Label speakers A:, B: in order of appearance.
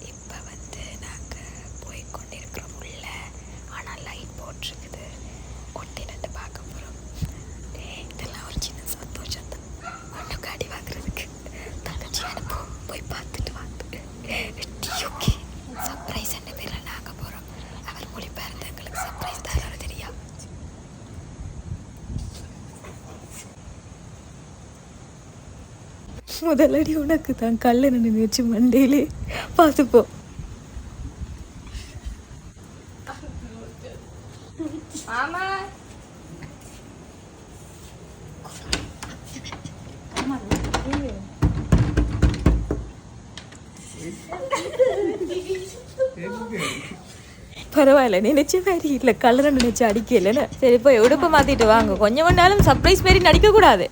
A: இப்போ வந்து நாங்கள் போய்கொண்டிருக்கிறோம் உள்ள. ஆனால் லைட் போட்டிருக்குது. ஒட்டி நின்று பார்க்க போகிறோம். இதெல்லாம் ஒரு சின்ன சந்தோஷம் தான். ஒன்றும் காடி வாங்குறதுக்கு தங்கச்சி அனுப்போம். போய் பார்த்துட்டு வாங்க. ஓகே, சர்ப்ரைஸ் என்ன பேரில் நாங்கள் போகிறோம். அவர் மொழிபெயர்ந்து எங்களுக்கு சர்ப்ரைஸ் தர தெரியா. முதலடி உனக்கு தான் கல்ல நினைச்சு மண்டையிலே பார்த்துப்போ. பரவாயில்ல, நினைச்ச மாதிரி இல்லை, கலரை நினைச்சு அடிக்கலன்னு. சரி, போய் உடுப்பை மாத்திட்டு வாங்க. கொஞ்சம் கொண்டாலும் சர்ப்ரைஸ் மாரி நடிக்க கூடாது.